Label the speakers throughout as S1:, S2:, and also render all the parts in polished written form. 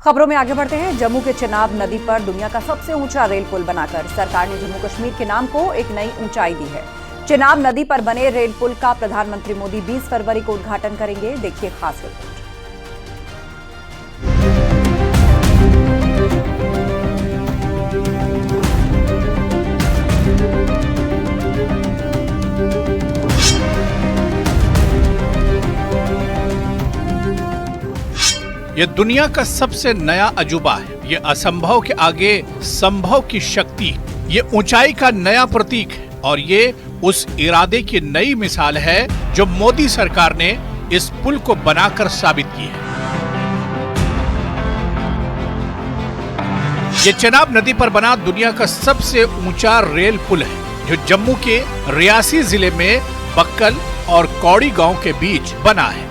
S1: खबरों में आगे बढ़ते हैं। जम्मू के चिनाब नदी पर दुनिया का सबसे ऊंचा रेल पुल बनाकर सरकार ने जम्मू कश्मीर के नाम को एक नई ऊंचाई दी है। चिनाब नदी पर बने रेल पुल का प्रधानमंत्री मोदी 20 फरवरी को उद्घाटन करेंगे। देखिए खास रिपोर्ट।
S2: ये दुनिया का सबसे नया अजूबा है। ये असंभव के आगे संभव की शक्ति, ये ऊंचाई का नया प्रतीक है और ये उस इरादे की नई मिसाल है जो मोदी सरकार ने इस पुल को बनाकर साबित की है। ये चिनाब नदी पर बना दुनिया का सबसे ऊंचा रेल पुल है जो जम्मू के रियासी जिले में बक्कल और कौड़ी गांव के बीच बना है।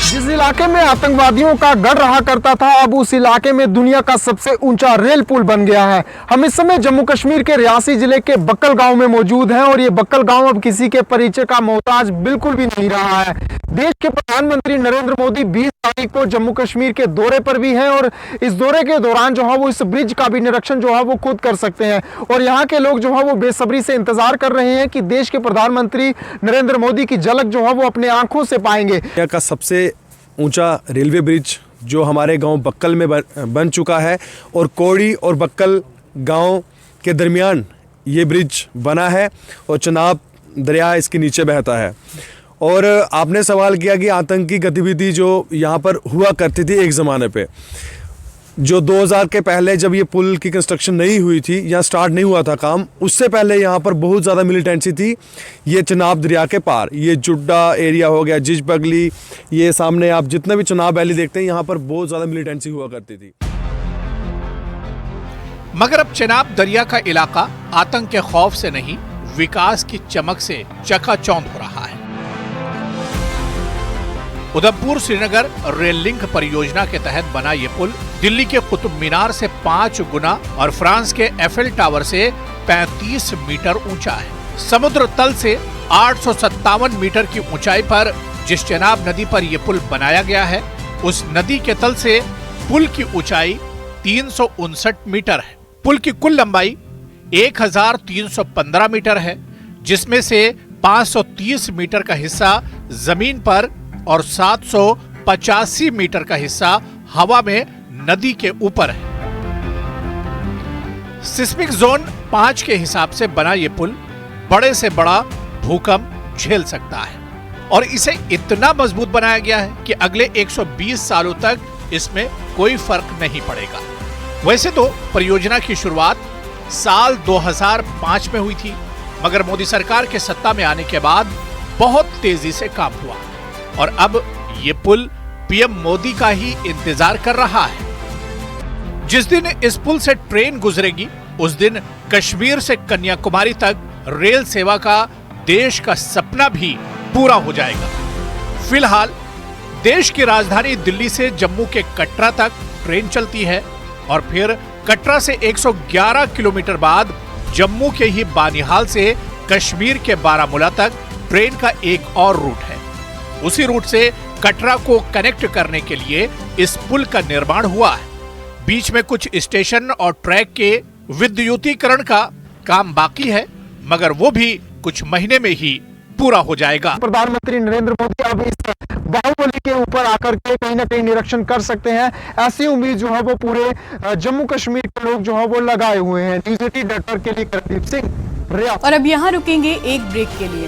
S3: जिस इलाके में आतंकवादियों का गढ़ रहा करता था, अब उस इलाके में दुनिया का सबसे ऊंचा रेल पुल बन गया है। हम इस समय जम्मू कश्मीर के रियासी जिले के बक्कल गांव में मौजूद हैं और ये बक्कल गांव अब किसी के परिचय का मोहताज बिल्कुल भी नहीं रहा है। देश के प्रधानमंत्री नरेंद्र मोदी 20 तारीख को जम्मू कश्मीर के दौरे पर भी हैं और इस दौरे के दौरान जो है वो इस ब्रिज का भी निरीक्षण जो है वो खुद कर सकते हैं और यहाँ के लोग जो है वो बेसब्री से इंतजार कर रहे हैं कि देश के प्रधानमंत्री नरेंद्र मोदी की झलक जो है वो अपने आंखों से पाएंगे।
S4: इंडिया का सबसे ऊंचा रेलवे ब्रिज जो हमारे गांव बक्कल में बन चुका है और कौड़ी और बक्कल गांव के दरमियान ये ब्रिज बना है और चिनाब दरिया इसके नीचे बहता है। और आपने सवाल किया कि आतंकी गतिविधि जो यहाँ पर हुआ करती थी एक ज़माने पे, जो 2000 के पहले जब ये पुल की कंस्ट्रक्शन नहीं हुई थी या स्टार्ट नहीं हुआ था काम, उससे पहले यहाँ पर बहुत ज़्यादा मिलिटेंसी थी। ये चिनाब दरिया के पार, ये जुड्डा एरिया हो गया, जिज बगली, ये सामने आप जितना भी चिनाब वैली देखते हैं यहाँ पर बहुत ज़्यादा मिलिटेंसी हुआ करती थी।
S2: मगर अब चिनाब दरिया का इलाका आतंक के खौफ से नहीं, विकास की चमक से चकाचौंध हो रहा है। उधमपुर श्रीनगर रेल लिंक परियोजना के तहत बना ये पुल दिल्ली के कुतुब मीनार से 5 गुना और फ्रांस के एफिल टावर से 35 मीटर ऊंचा है। समुद्र तल से 857 मीटर की ऊंचाई पर जिस चिनाब नदी पर यह पुल बनाया गया है, उस नदी के तल से पुल की ऊंचाई 359 मीटर है। पुल की कुल लंबाई 1315 मीटर है, जिसमें से 530 मीटर का हिस्सा जमीन पर और 785 मीटर का हिस्सा हवा में नदी के ऊपर है। सिस्मिक जोन 5 के हिसाब से बना ये पुल बड़े से बड़ा भूकंप झेल सकता है और इसे इतना मजबूत बनाया गया है कि अगले 120 सालों तक इसमें कोई फर्क नहीं पड़ेगा। वैसे तो परियोजना की शुरुआत साल 2005 में हुई थी, मगर मोदी सरकार के सत्ता में आने के बाद बहुत तेजी से काम हुआ और अब ये पुल पीएम मोदी का ही इंतजार कर रहा है। जिस दिन इस पुल से ट्रेन गुजरेगी, उस दिन कश्मीर से कन्याकुमारी तक रेल सेवा का देश का सपना भी पूरा हो जाएगा। फिलहाल देश की राजधानी दिल्ली से जम्मू के कटरा तक ट्रेन चलती है और फिर कटरा से 111 किलोमीटर बाद जम्मू के ही बानिहाल से कश्मीर के बारामूला तक ट्रेन का एक और रूट है। उसी रूट से कटरा को कनेक्ट करने के लिए इस पुल का निर्माण हुआ है। बीच में कुछ स्टेशन और ट्रैक के विद्युतीकरण का काम बाकी है, मगर वो भी कुछ महीने में ही पूरा हो जाएगा।
S3: प्रधानमंत्री नरेंद्र मोदी अब इस बाहुबली के ऊपर आकर के कहीं ना कहीं निरीक्षण कर सकते हैं, ऐसी उम्मीद जो है वो पूरे जम्मू कश्मीर के लोग जो है वो लगाए हुए हैं। न्यूज़ 18 के लिए करदीप सिंह, रियासी।
S1: और अब यहाँ रुकेंगे एक ब्रेक के लिए।